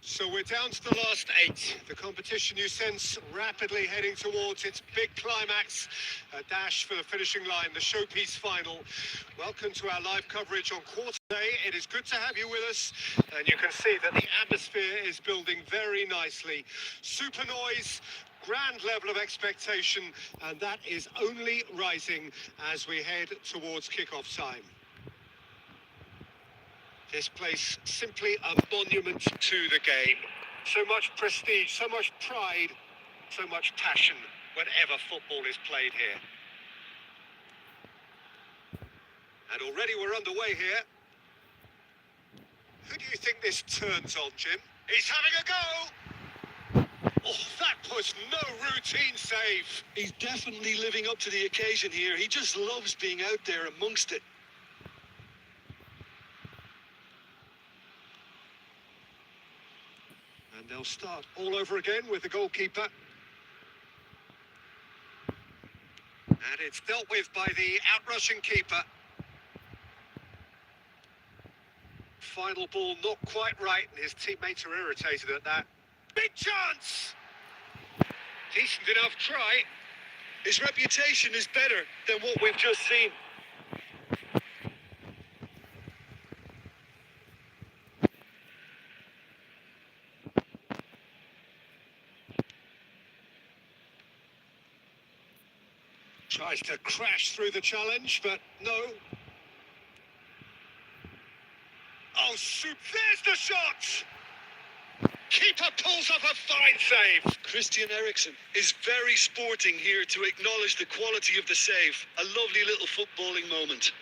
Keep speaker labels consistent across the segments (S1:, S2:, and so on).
S1: So we're down to the last 8. The competition you sense rapidly heading towards its big climax. A dash for the finishing line, the showpiece final. Welcome to our live coverage on Quarter Day. It is good to have you with us. And you can see that the atmosphere is building very nicely. Super noise, grand level of expectation, and that is only rising as we head towards kickoff time. This place simply a monument to the game. So much prestige, so much pride, so much passion whenever football is played here. And already we're underway here. Who do you think this turns on, Jim? He's having a go! Oh, that was no routine save.
S2: He's definitely living up to the occasion here. He just loves being out there amongst it.
S1: And they'll start all over again with the goalkeeper. And it's dealt with by the outrushing keeper. Final ball not quite right, and his teammates are irritated at that. Big chance! Decent enough try.
S2: His reputation is better than what we've just seen.
S1: Tries to crash through the challenge, but no. Oh, shoot, there's the shot! Keeper pulls off a fine save.
S2: Christian Eriksen is very sporting here to acknowledge the quality of the save. A lovely little footballing moment.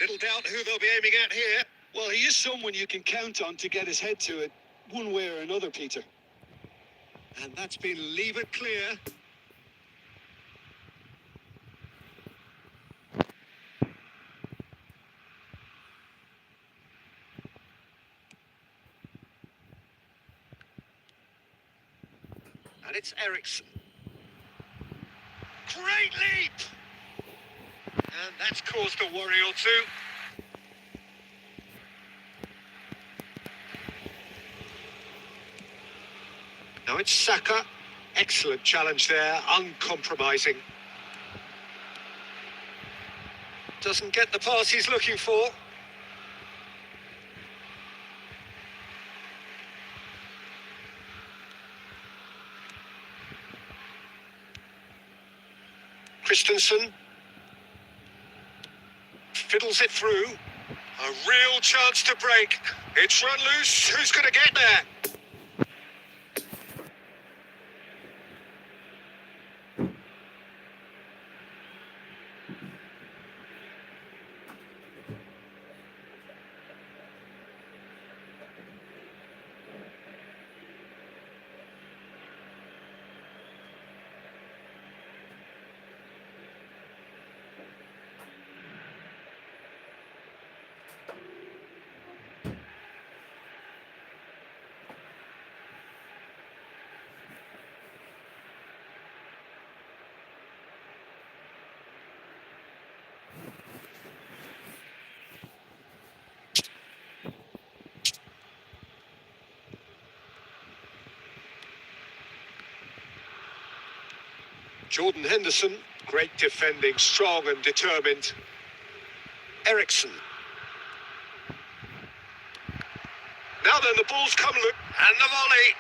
S1: Little doubt who they'll be aiming at here.
S2: Well, he is someone you can count on to get his head to it, one way or another, Peter.
S1: And that's been levered clear. And it's Eriksen. Great leap! And that's caused a worry or two. Now it's Saka. Excellent challenge there, uncompromising. Doesn't get the pass he's looking for. Christensen fiddles it through. A real chance to break. It's run loose. Who's going to get there? Jordan Henderson, great defending, strong and determined. Eriksen. Now then, the ball's come, and the volley.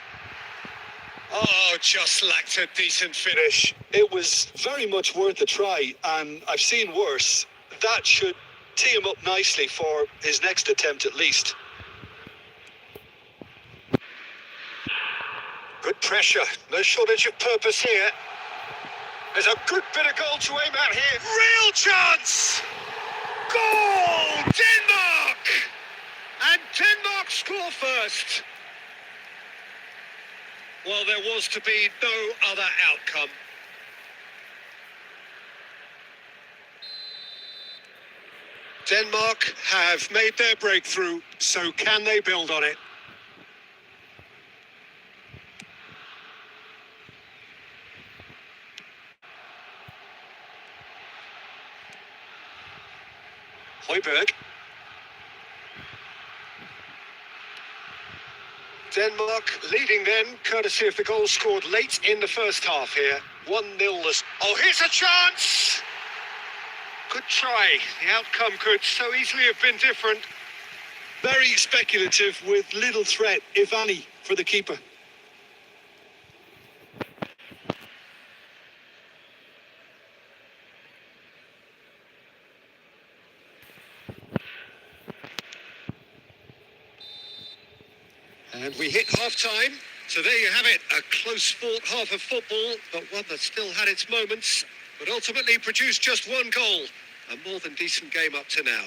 S1: Oh, just lacked a decent finish.
S2: It was very much worth a try, and I've seen worse. That should tee him up nicely for his next attempt at least.
S1: Good pressure, no shortage of purpose here. There's a good bit of goal to aim at here. Real chance! Goal! Denmark! And Denmark score first. Well, there was to be no other outcome. Denmark have made their breakthrough, so can they build on it? Højbjerg. Denmark leading then, courtesy of the goal scored late in the first half here. 1-0. Oh, here's a chance! Good try. The outcome could so easily have been different.
S2: Very speculative with little threat, if any, for the keeper.
S1: And we hit half-time. So there you have it, a close-fought half of football, but one that still had its moments, but ultimately produced just one goal. A more than decent game up to now.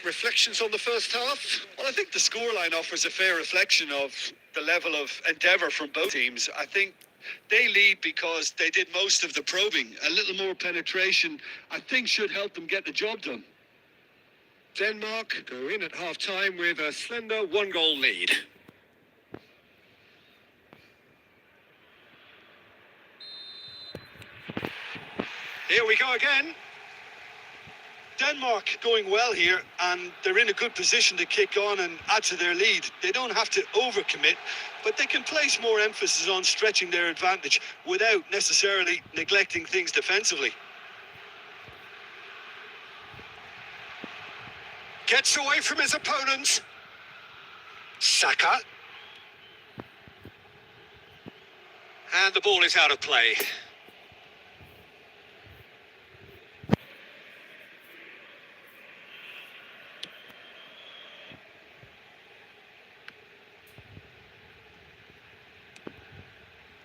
S1: Reflections on the first half?
S2: Well, I think the scoreline offers a fair reflection of the level of endeavour from both teams. I think they lead because they did most of the probing. A little more penetration, I think, should help them get the job done.
S1: Denmark go in at half-time with a slender one-goal lead. Here we go again.
S2: Denmark going well here, and they're in a good position to kick on and add to their lead. They don't have to overcommit, but they can place more emphasis on stretching their advantage without necessarily neglecting things defensively.
S1: Gets away from his opponents. Saka. And the ball is out of play.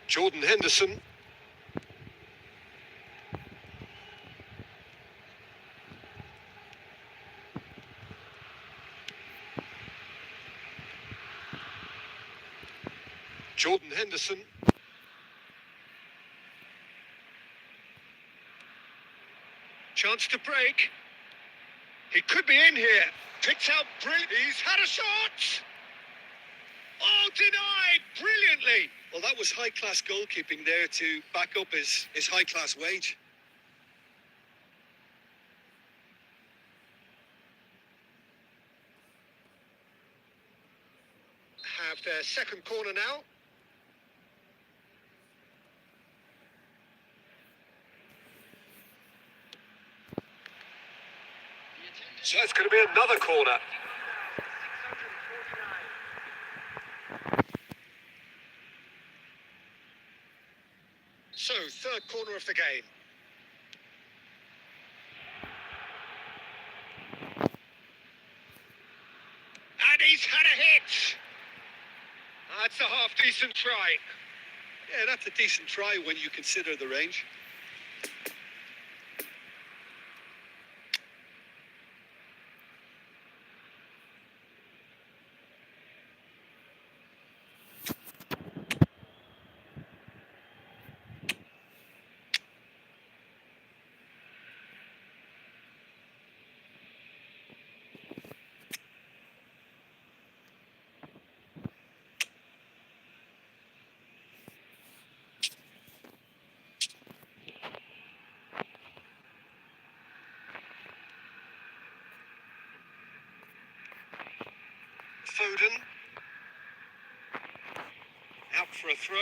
S1: Jordan Henderson. Jordan Henderson. Chance to break. He could be in here. Picked out brilliant. He's had a shot. Oh, denied brilliantly.
S2: Well, that was high-class goalkeeping there to back up his high-class wage.
S1: Have their second corner now. So it's going to be another corner. So, third corner of the game. And he's had a hit! That's a half-decent try.
S2: Yeah, that's a decent try when you consider the range.
S1: Foden. Out for a throw.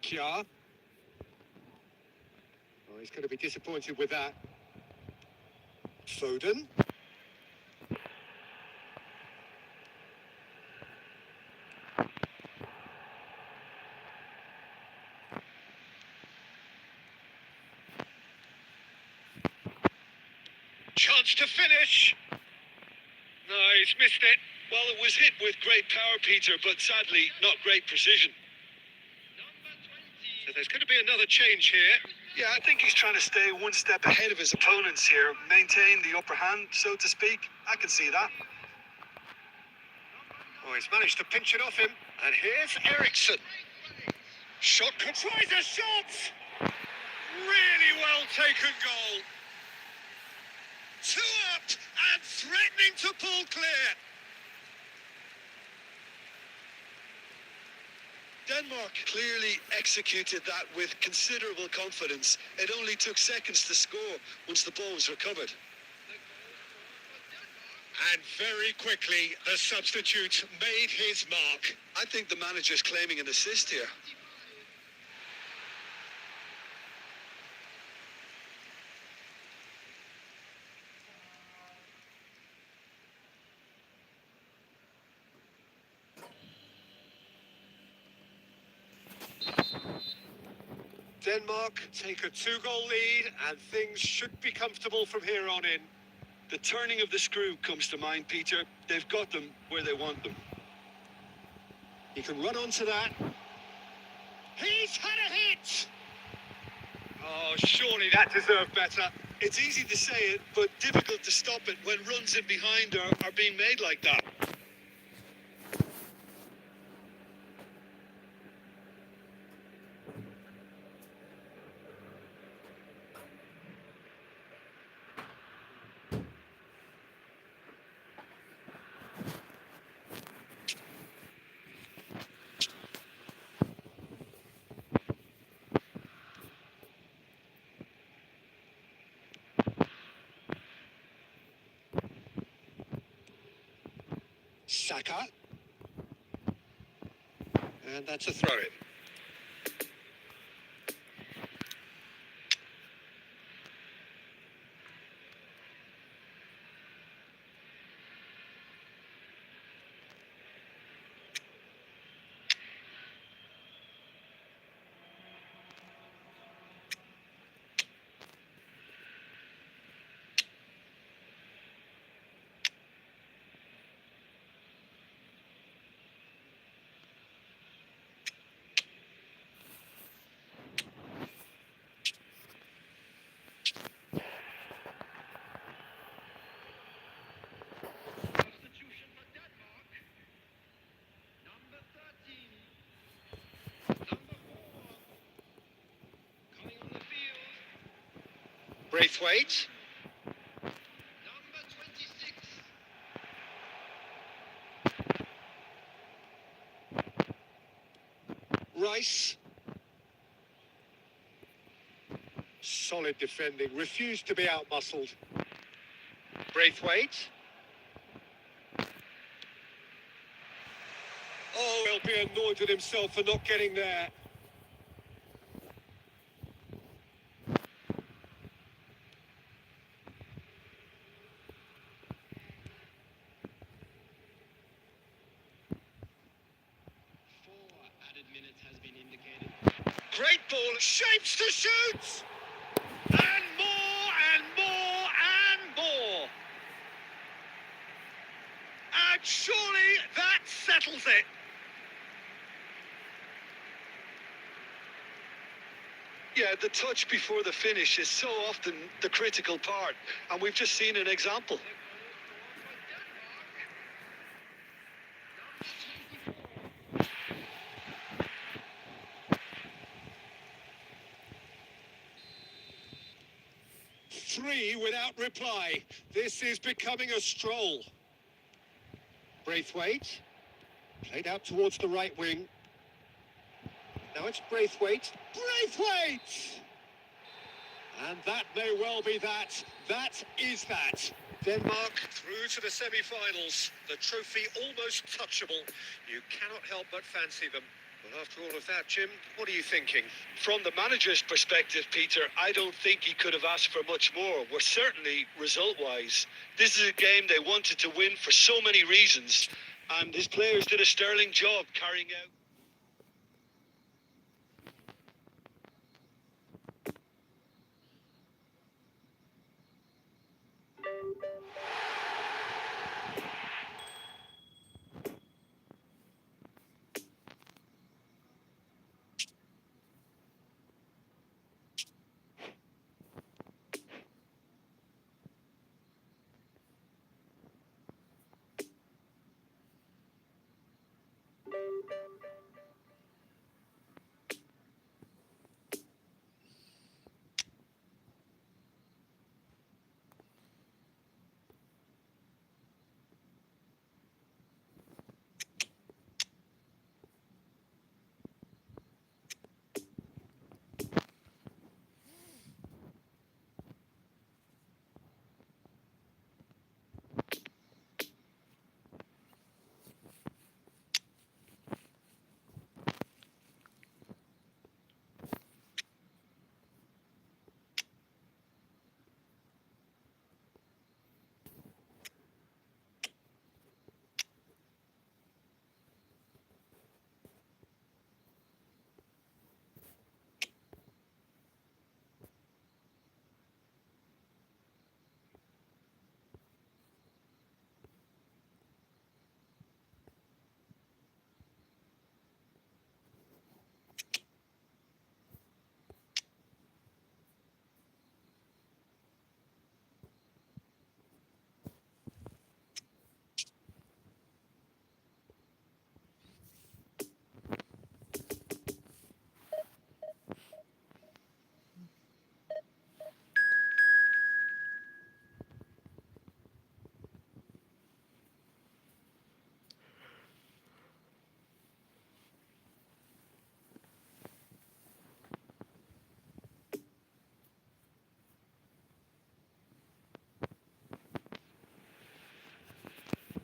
S1: Kjaer. Oh, he's going to be disappointed with that. Foden. Chance to finish. No, he's missed it.
S2: Well, it was hit with great power, Peter, but sadly, not great precision.
S1: So there's going to be another change here.
S2: Yeah, I think he's trying to stay one step ahead of his opponents here, maintain the upper hand, so to speak. I can see that.
S1: Oh, he's managed to pinch it off him. And here's Ericsson. Shot tries a shot! Really well taken goal. 2 up and threatening to pull clear.
S2: Denmark clearly executed that with considerable confidence. It only took seconds to score once the ball was recovered.
S1: And very quickly, the substitute made his mark.
S2: I think the manager's claiming an assist here.
S1: Denmark take a 2-goal lead and things should be comfortable from here on in.
S2: The turning of the screw comes to mind, Peter. They've got them where they want them.
S1: He can run onto that. He's had a hit! Oh, surely that deserved better.
S2: It's easy to say it, but difficult to stop it when runs in behind are being made like that.
S1: Saka. And that's a throw-in. Braithwaite. Rice. Solid defending, refused to be out-muscled. Braithwaite. Oh, he'll be annoyed with himself for not getting there. Great ball, shapes to shoot! And more, and more, and more! And surely that settles it!
S2: Yeah, the touch before the finish is so often the critical part, and we've just seen an example.
S1: Three without reply. This is becoming a stroll. Braithwaite. Played out towards the right wing. Now it's Braithwaite. Braithwaite! And that may well be that. That is that. Denmark through to the semi-finals. The trophy almost touchable. You cannot help but fancy them. Well, after all of that, Jim, what are you thinking?
S2: From the manager's perspective, Peter, I don't think he could have asked for much more. Well, certainly result-wise. This is a game they wanted to win for so many reasons, and his players did a sterling job carrying out.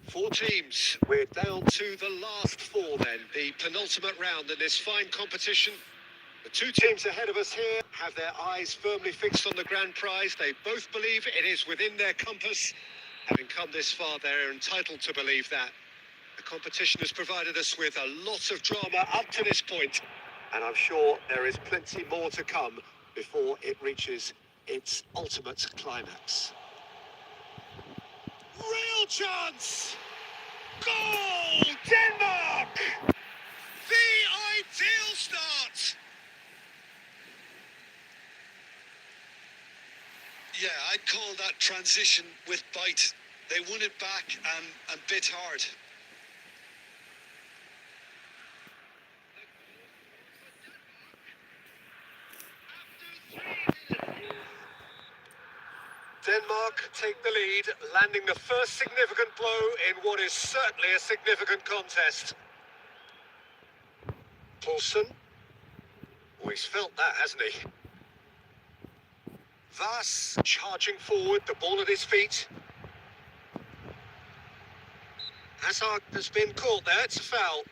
S1: Four teams. We're down to the last four then, the penultimate round in this fine competition. The two teams ahead of us here have their eyes firmly fixed on the grand prize. They both believe it is within their compass. Having come this far, they're entitled to believe that. The competition has provided us with a lot of drama up to this point, and I'm sure there is plenty more to come before it reaches its ultimate climax. Real chance! Goal! Denmark! The ideal start!
S2: Yeah, I'd call that transition with bite. They won it back and bit hard.
S1: Denmark take the lead, landing the first significant blow in what is certainly a significant contest. Poulsen. Oh, he's felt that, hasn't he? Vass charging forward, the ball at his feet. Hazard has been caught there, it's a foul.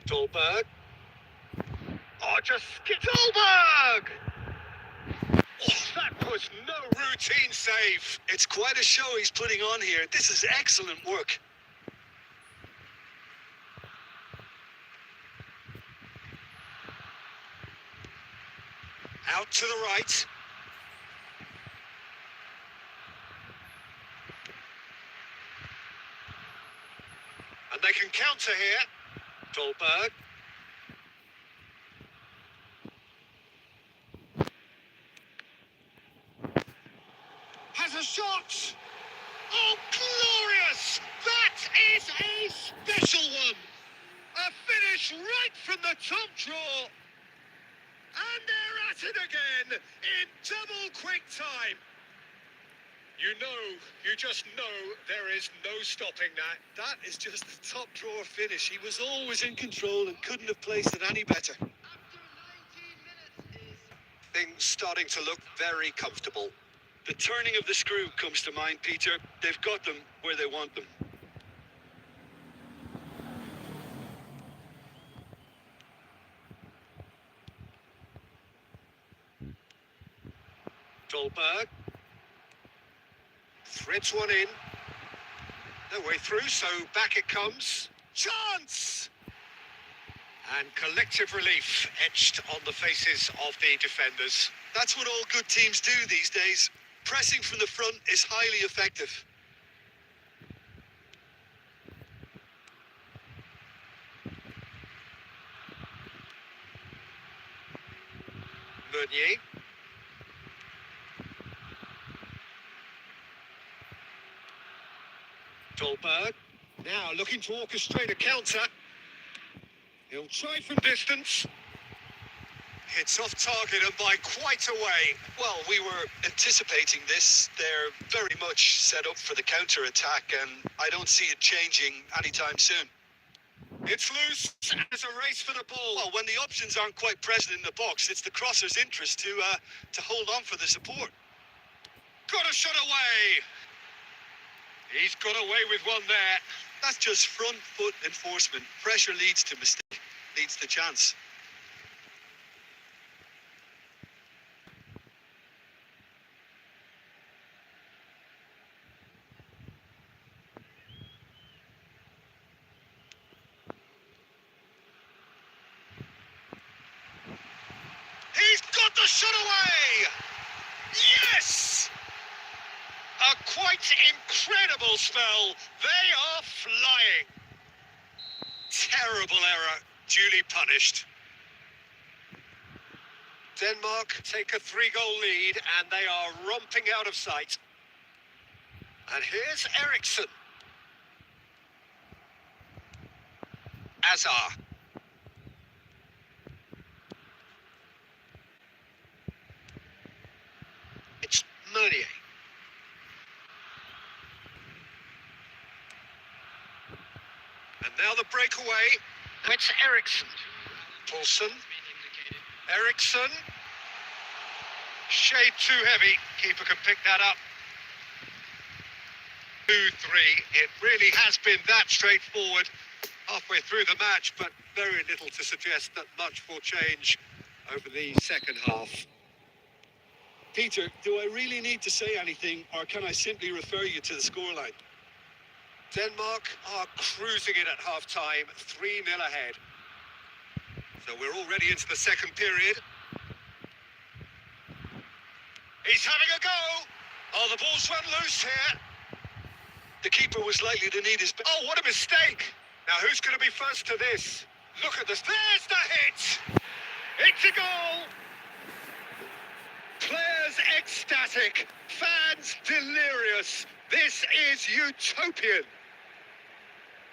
S1: Dolberg. Oh, just Dolberg! Oh, that was no routine save.
S2: It's quite a show he's putting on here. This is excellent work.
S1: Out to the right. And they can counter here. Dolberg. Has a shot! Oh, glorious! That is a special one! A finish right from the top draw! And they're at it again in double quick time. You just know there is no stopping that.
S2: That is just a top drawer finish. He was always in control and couldn't have placed it any better.
S1: Things starting to look very comfortable.
S2: The turning of the screw comes to mind, Peter. They've got them where they want them.
S1: Dolberg. Threads one in. No way through, so back it comes. Chance! And collective relief etched on the faces of the defenders.
S2: That's what all good teams do these days. Pressing from the front is highly effective.
S1: Meunier. Dolberg. Now looking to orchestrate a counter. He'll try from distance. It's off target and by quite a way.
S2: Well, we were anticipating this. They're very much set up for the counter-attack, and I don't see it changing anytime soon.
S1: It's loose. There's a race for the ball.
S2: Well, when the options aren't quite present in the box, it's the crosser's interest to hold on for the support.
S1: Got a shot away. He's got away with one there.
S2: That's just front foot enforcement. Pressure leads to mistake, leads to chance.
S1: He's got the shot away! Yes! A quite incredible spell. They are flying. Terrible error, duly punished. Denmark take a 3-goal lead and they are romping out of sight. And here's Eriksson. Azar. It's Meunier. And now the breakaway. It's Eriksson. Poulsen. Eriksson. Shade too heavy. Keeper can pick that up. 2-3. It really has been that straightforward halfway through the match, but very little to suggest that much will change over the second half.
S2: Peter, do I really need to say anything, or can I simply refer you to the scoreline?
S1: Denmark are cruising it at half-time, 3-0 ahead. So we're already into the second period. He's having a go! Oh, the ball's run loose here.
S2: The keeper was likely to need his...
S1: Oh, what a mistake! Now, who's going to be first to this? Look at this. There's the hit! It's a goal! Players ecstatic. Fans delirious. This is utopian.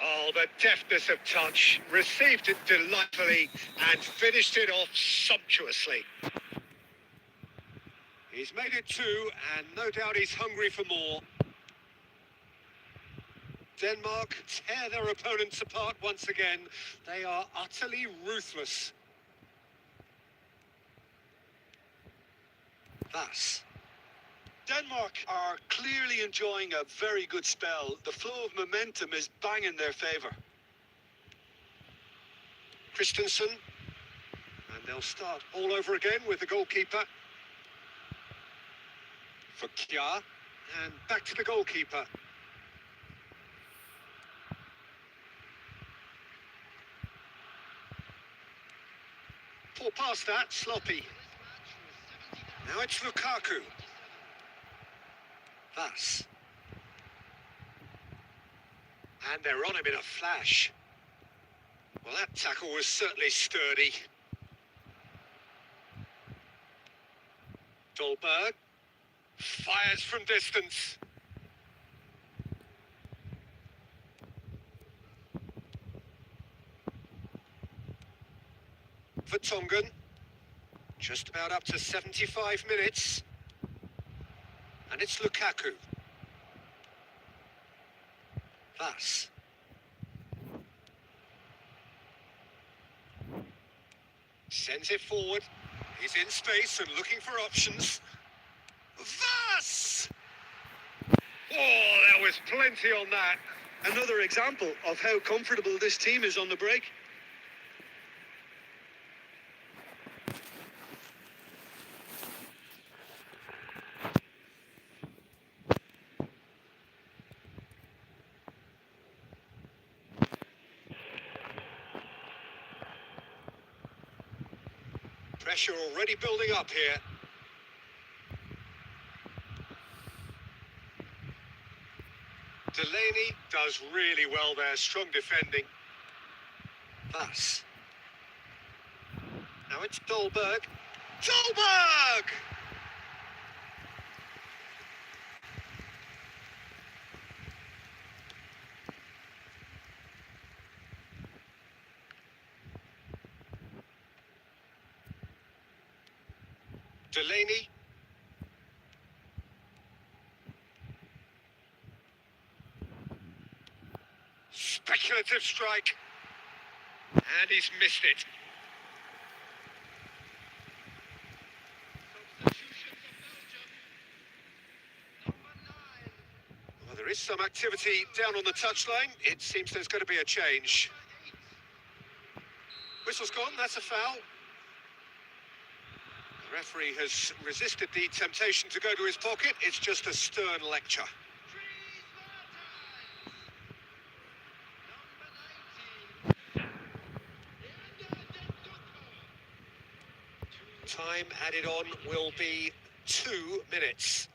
S1: Oh, the deftness of touch. Received it delightfully and finished it off sumptuously. He's made it two, and no doubt he's hungry for more. Denmark tear their opponents apart once again. They are utterly ruthless. Thus,
S2: Denmark are clearly enjoying a very good spell. The flow of momentum is bang in their favour.
S1: Christensen, and they'll start all over again with the goalkeeper. For Kjær, and back to the goalkeeper. Poor past that, sloppy. Now it's Lukaku. Thus. And they're on him in a flash. Well, that tackle was certainly sturdy. Dolberg fires from distance. Vertonghen, just about up to 75 minutes. And it's Lukaku. Thus. Sends it forward. He's in space and looking for options. Thus! Oh, there was plenty on that.
S2: Another example of how comfortable this team is on the break.
S1: Pressure already building up here. Delaney does really well there, strong defending. Thus. Now it's Dolberg. Dolberg! Delaney. Speculative strike. And he's missed it. Well, there is some activity down on the touchline. It seems there's going to be a change. Whistle's gone, that's a foul. The referee has resisted the temptation to go to his pocket. It's just a stern lecture. Time added on will be 2 minutes.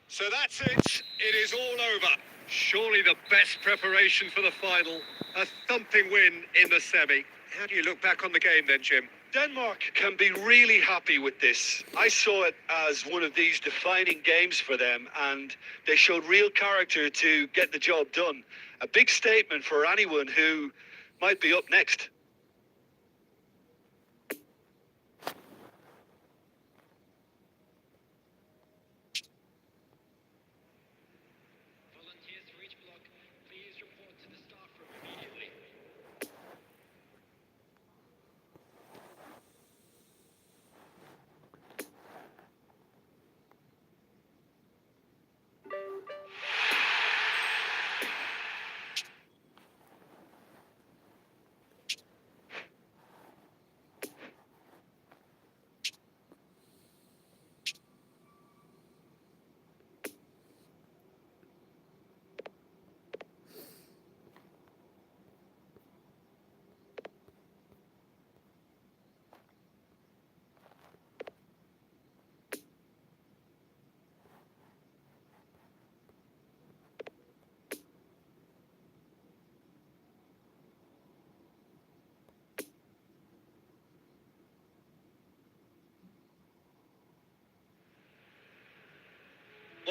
S1: So that's it. It is all over. Surely the best preparation for the final. A thumping win in the semi. How do you look back on the game then, Jim?
S2: Denmark can be really happy with this. I saw it as one of these defining games for them, and they showed real character to get the job done. A big statement for anyone who might be up next.
S3: Volunteers for each block, please report to the staff room immediately.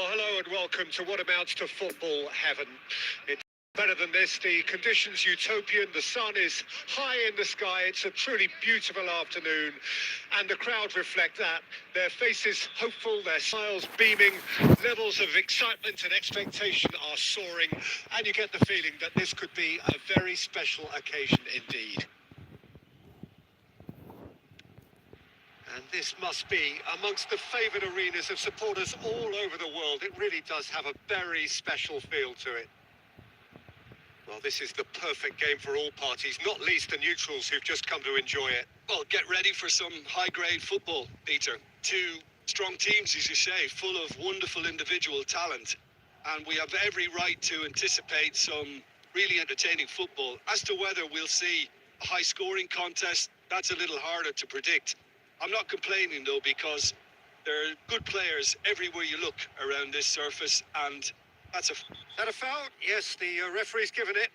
S1: Well, hello and welcome to what amounts to football heaven. It's better than this. The conditions utopian. The sun is high in the sky. It's a truly beautiful afternoon, and the crowd reflect that. Their faces hopeful, their smiles beaming. Levels of excitement and expectation are soaring, and you get the feeling that this could be a very special occasion indeed. And this must be amongst the favoured arenas of supporters all over the world. It really does have a very special feel to it. Well, this is the perfect game for all parties, not least the neutrals who've just come to enjoy it.
S2: Well, get ready for some high-grade football, Peter. Two strong teams, as you say, full of wonderful individual talent. And we have every right to anticipate some really entertaining football. As to whether we'll see a high-scoring contest, that's a little harder to predict. I'm not complaining, though, because there are good players everywhere you look around this surface, and that's a...
S1: Is that a foul? Yes, the referee's given it.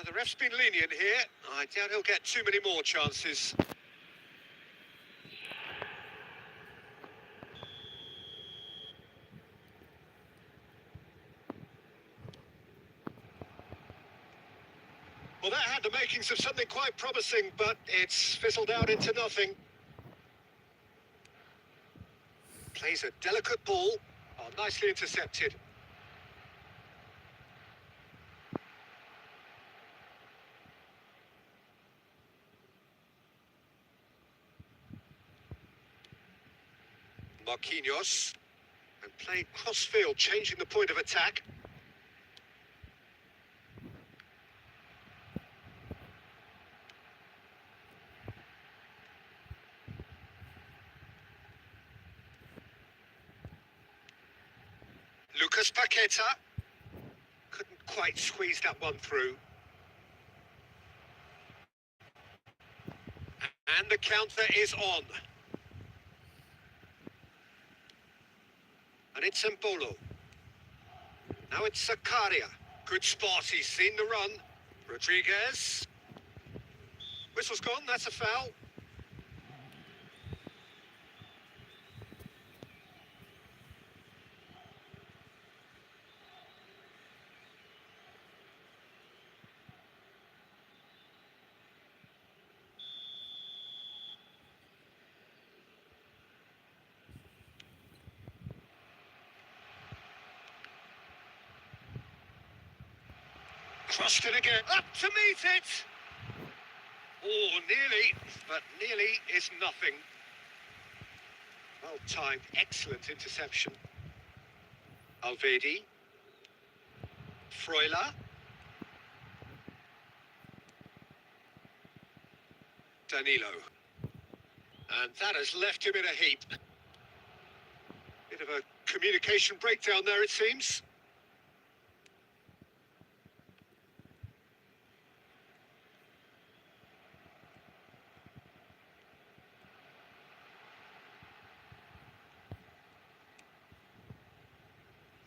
S1: The ref's been lenient here. I doubt he'll get too many more chances. Well, that had the makings of something quite promising, but it's fizzled out into nothing. Plays a delicate ball. Oh, nicely intercepted. Marquinhos. And playing cross-field, changing the point of attack. Lucas Paqueta couldn't quite squeeze that one through. And the counter is on. And it's Mbolo. Now it's Zakaria. Good spot, he's seen the run. Rodriguez. Whistle's gone, that's a foul. Crossed it again, up to meet it! Oh, nearly, but nearly is nothing. Well timed, excellent interception. Alvedi. Freuler. Danilo. And that has left him in a heap. Bit of a communication breakdown there, it seems.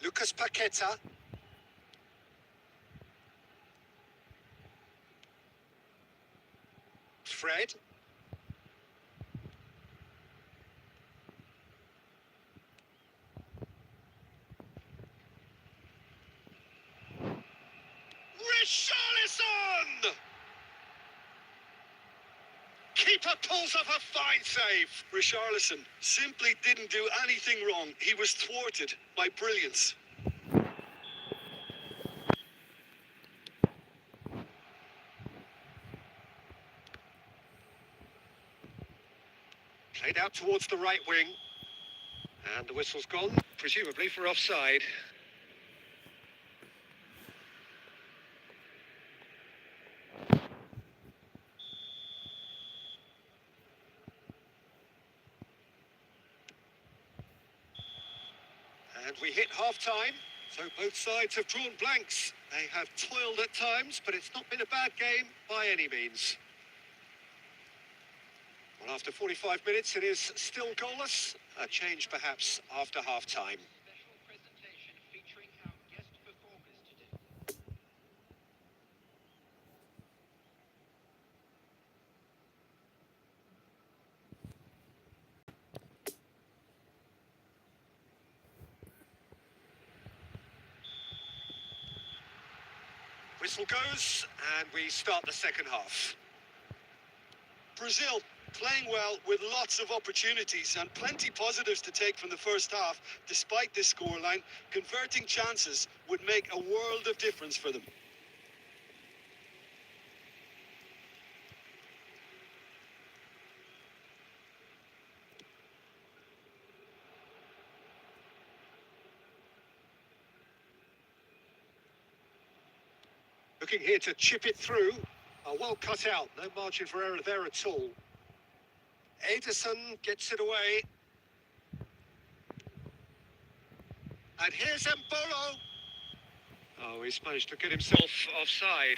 S1: Lucas Paqueta. Fred. Richarlison! Keeper pulls off a fine save.
S2: Richarlison simply didn't do anything wrong. He was thwarted by brilliance.
S1: Played out towards the right wing. And the whistle's gone, presumably for offside. And we hit half-time, so both sides have drawn blanks. They have toiled at times, but it's not been a bad game by any means. Well, after 45 minutes, it is still goalless. A change, perhaps, after half-time.
S3: Special presentation featuring our guest performers today.
S1: whistle goes, and we start the second half.
S2: Brazil playing well with lots of opportunities and plenty positives to take from the first half. Despite this scoreline, converting chances would make a world of difference for them.
S1: Looking here to chip it through. Well cut out, no margin for error there at all. Ederson gets it away. And here's Mbolo. Oh, he's managed to get himself offside.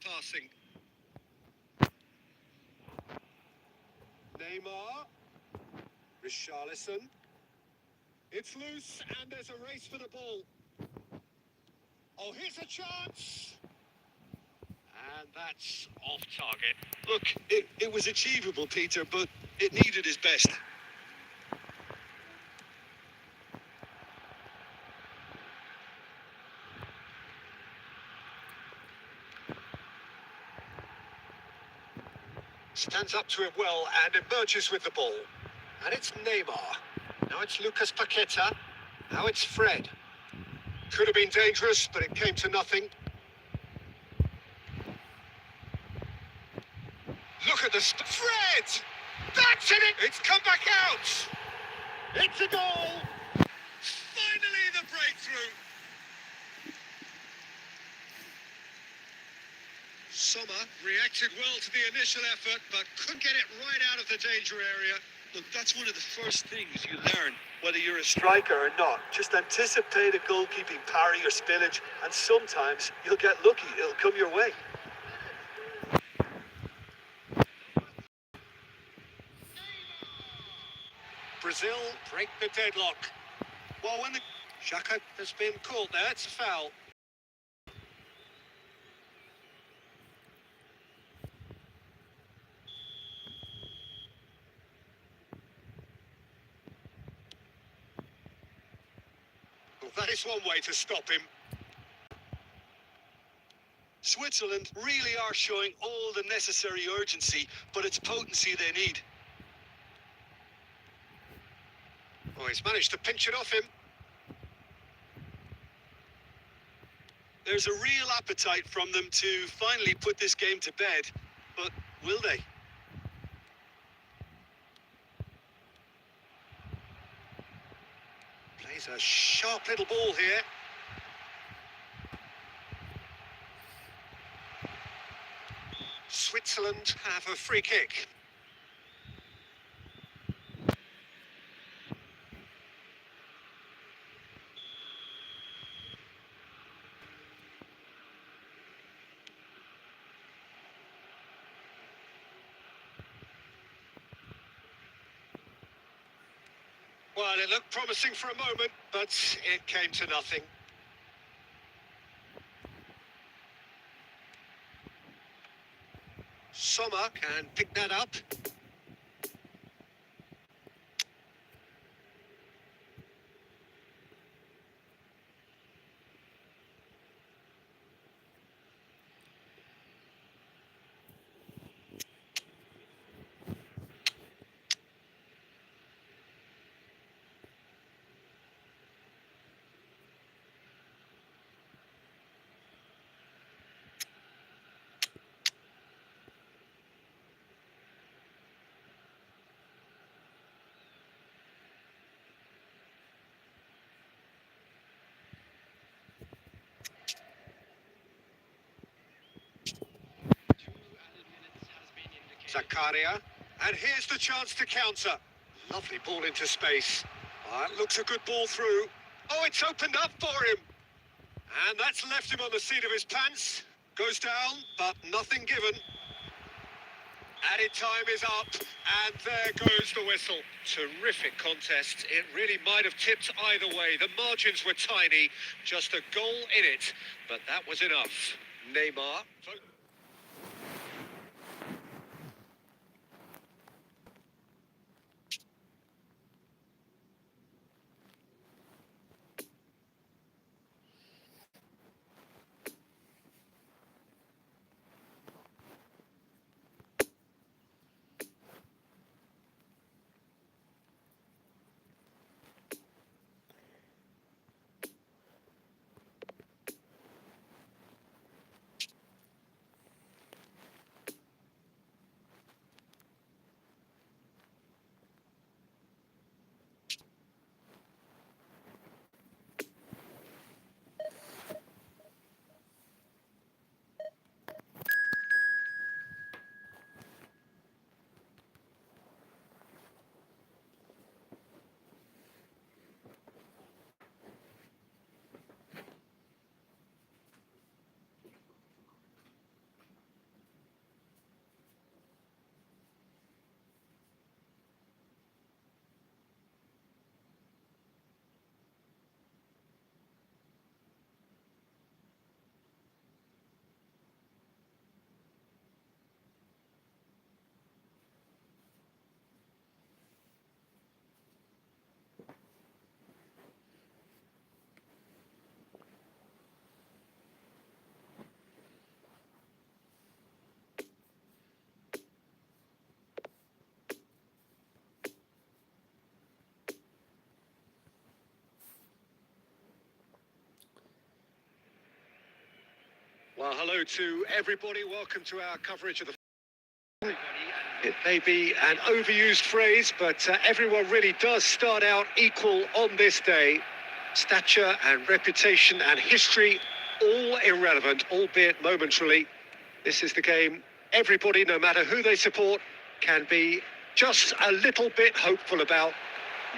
S1: passing. Neymar. Richarlison. It's loose and there's a race for the ball. Oh, here's a chance. And that's off target.
S2: Look, it was achievable, Peter, but it needed his best.
S1: Stands up to it well and emerges with the ball. And it's Neymar. Now it's Lucas Paqueta. Now it's Fred. Could have been dangerous, but it came to nothing. Look at the Fred! That's it! It's come back out! It's a goal! Finally the breakthrough! Sommer reacted well to the initial effort, but couldn't get it right out of the danger area.
S2: Look, that's one of the first things you learn, whether you're a striker or not. Just anticipate a goalkeeping parry or spillage, and sometimes you'll get lucky. It'll come your way.
S1: Brazil break the deadlock. Well, when the Xhaka has been called there, it's a foul. Well, that is one way to stop him.
S2: Switzerland really are showing all the necessary urgency, but it's potency they need.
S1: Oh, he's managed to pinch it off him.
S2: There's a real appetite from them to finally put this game to bed, but will they?
S1: Plays a sharp little ball here. Switzerland have a free kick. Well, it looked promising for a moment, but it came to nothing. Sommer can pick that up. Zakaria, and here's the chance to counter. Lovely ball into space. Looks a good ball through. Oh, it's opened up for him. And that's left him on the seat of his pants. Goes down, but nothing given. Added time is up, and there goes the whistle. Terrific contest. It really might have tipped either way. The margins were tiny, just a goal in it, but that was enough. Neymar. Well, hello to everybody. Welcome to our coverage of the... It may be an overused phrase, but everyone really does start out equal on this day. Stature and reputation and history, all irrelevant, albeit momentarily. This is the game everybody, no matter who they support, can be just a little bit hopeful about.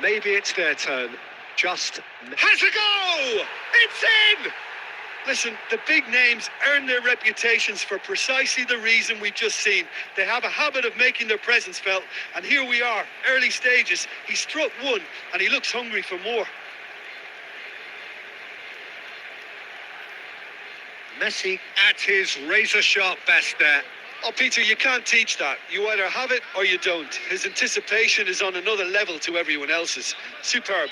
S1: Maybe it's their turn. Just has a go! It's in!
S2: Listen, the big names earn their reputations for precisely the reason we've just seen. They have a habit of making their presence felt, and here we are, early stages. He struck one, and he looks hungry for more.
S1: Messi at his razor-sharp best there.
S2: Oh, Peter, you can't teach that. You either have it or you don't. His anticipation is on another level to everyone else's. Superb.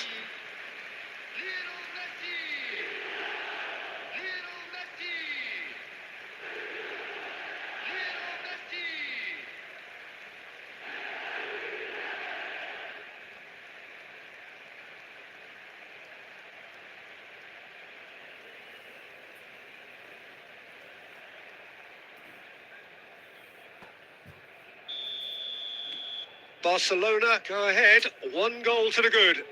S1: Barcelona go ahead, 1 goal to the good.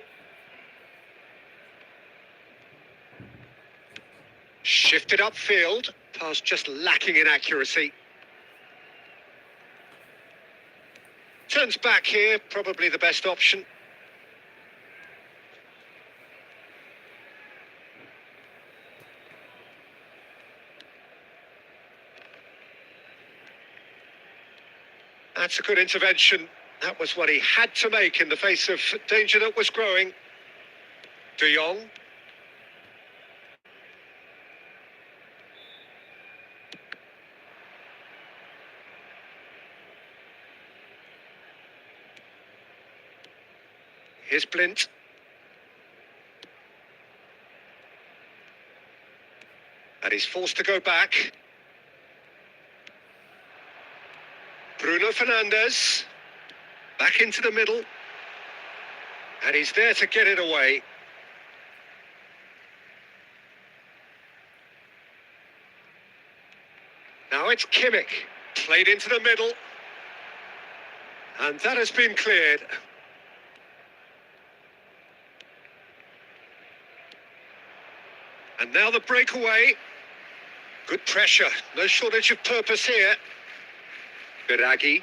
S1: Shifted upfield, pass just lacking in accuracy. Turns back here, probably the best option. That's a good intervention. That was what he had to make in the face of danger that was growing. De Jong. Here's Blint. And he's forced to go back. Bruno Fernandes. Back into the middle. And he's there to get it away. Now it's Kimmich. Played into the middle. And that has been cleared. And now the breakaway. Good pressure. No shortage of purpose here. Biraghi.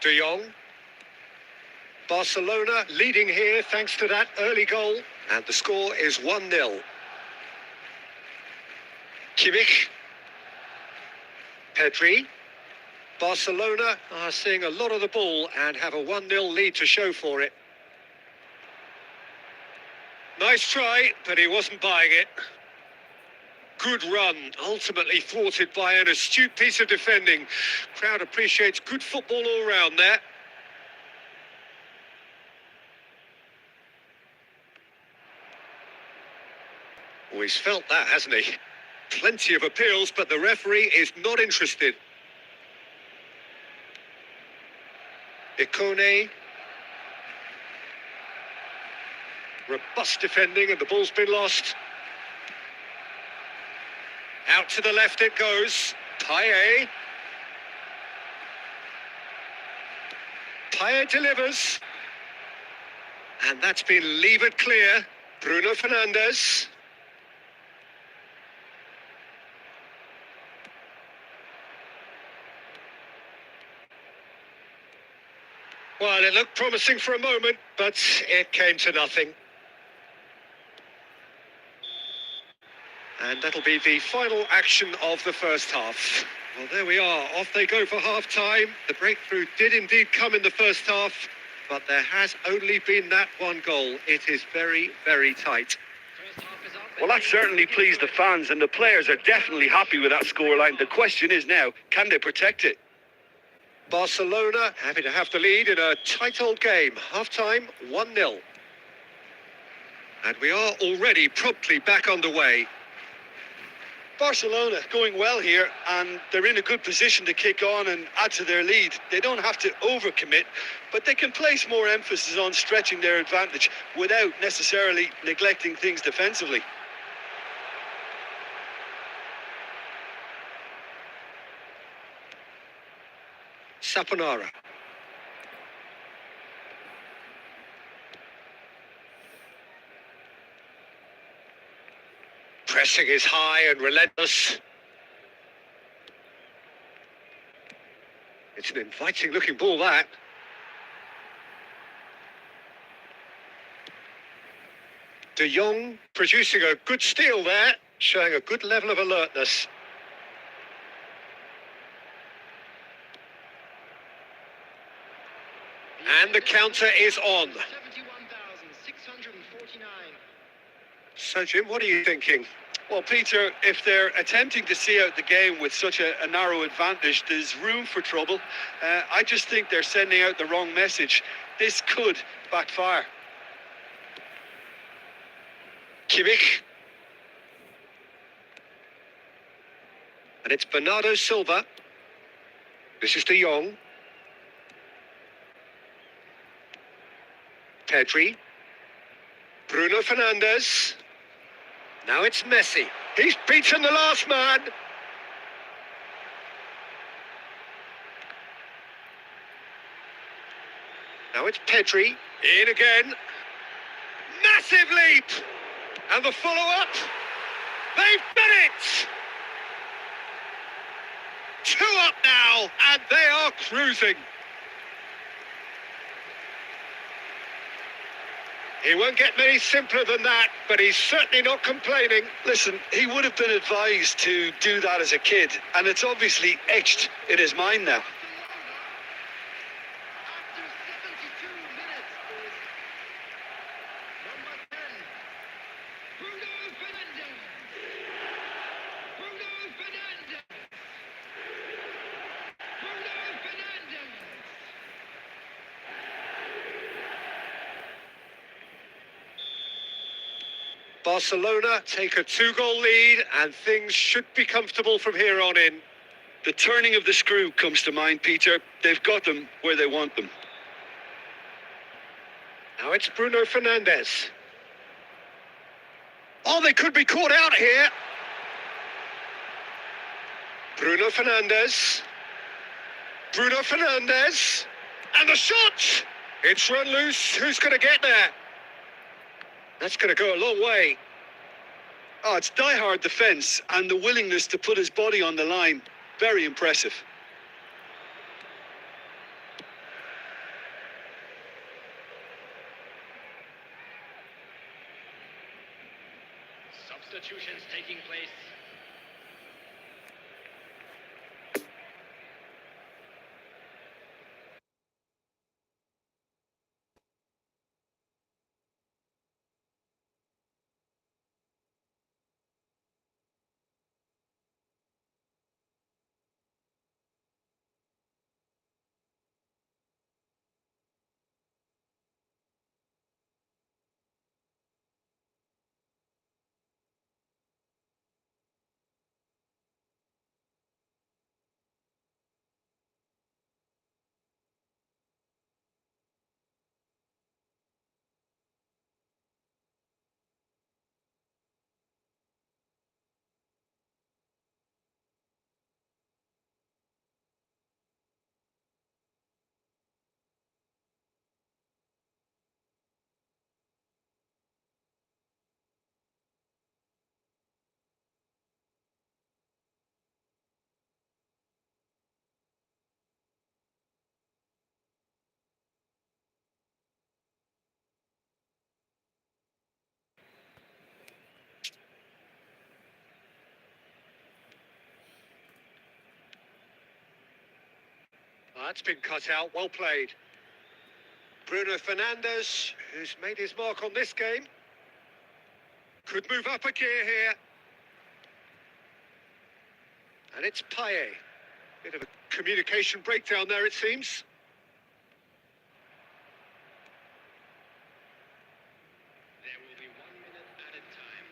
S1: De Jong. Barcelona leading here thanks to that early goal. And the score is 1-0. Kimmich. Pedri. Barcelona are seeing a lot of the ball and have a 1-0 lead to show for it. Nice try, but he wasn't buying it. Good run, ultimately thwarted by an astute piece of defending. Crowd appreciates good football all round there. Oh, he's felt that, hasn't he? Plenty of appeals, but the referee is not interested. Ikone. Robust defending and the ball's been lost. Out to the left it goes. Payet. Payet delivers. And that's been levered clear. Bruno Fernandes. Well, it looked promising for a moment, but it came to nothing. And that'll be the final action of the first half. Well, there we are. Off they go for half-time. The breakthrough did indeed come in the first half, but there has only been that one goal. It is very, very tight.
S2: Well, that certainly pleased the fans, and the players are definitely happy with that scoreline. The question is now, can they protect it?
S1: Barcelona happy to have the lead in a tight old game. Half-time, 1-0. And we are already promptly back underway.
S2: Barcelona going well here, and they're in a good position to kick on and add to their lead. They don't have to overcommit, but they can place more emphasis on stretching their advantage without necessarily neglecting things defensively.
S1: Saponara. Pressing is high and relentless. It's an inviting looking ball, that. De Jong producing a good steal there, showing a good level of alertness. And the counter is on.
S3: 71,649.
S1: So, Jim, what are you thinking?
S2: Well, Peter, if they're attempting to see out the game with such a narrow advantage, there's room for trouble. I just think they're sending out the wrong message. This could backfire.
S1: Kimmich. And it's Bernardo Silva. This is De Jong. Pedri. Bruno Fernandes. Now it's Messi. He's beaten the last man. Now it's Pedri. In again. Massive leap. And the follow-up. They've done it. 2 up now, and they are cruising. He won't get many simpler than that, but he's certainly not complaining.
S2: Listen, he would have been advised to do that as a kid, and it's obviously etched in his mind now.
S3: After 72 minutes is number 10, Bruno Fernandes. Bruno Fernandes. Bruno Fernandes.
S1: Barcelona take a 2-goal lead, and things should be comfortable from here on in.
S2: The turning of the screw comes to mind, Peter. They've got them where they want them.
S1: Now it's Bruno Fernandes. Oh, they could be caught out here. Bruno Fernandes. Bruno Fernandes. And the shot! It's run loose. Who's going to get there? That's going to go a long way.
S2: Oh, it's die-hard defence and the willingness to put his body on the line. Very impressive.
S3: Substitutions taking place.
S1: That's been cut out. Well played. Bruno Fernandes, who's made his mark on this game. Could move up a gear here. And it's Payet. Bit of a communication breakdown there, it seems.
S3: There will be 1 minute added time.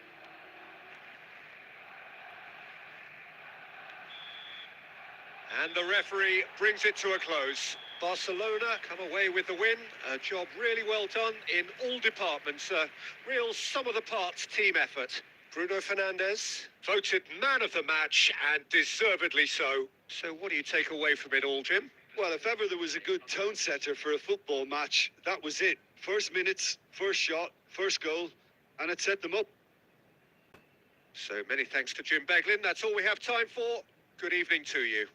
S1: And the referee brings it to a close. Barcelona come away with the win. A job really well done in all departments. A real sum-of-the-parts team effort. Bruno Fernandes voted man of the match, and deservedly so. So what do you take away from it all, Jim?
S2: Well, if ever there was a good tone setter for a football match, that was it. First minutes, first shot, first goal, and it set them up.
S1: So many thanks to Jim Beglin. That's all we have time for. Good evening to you.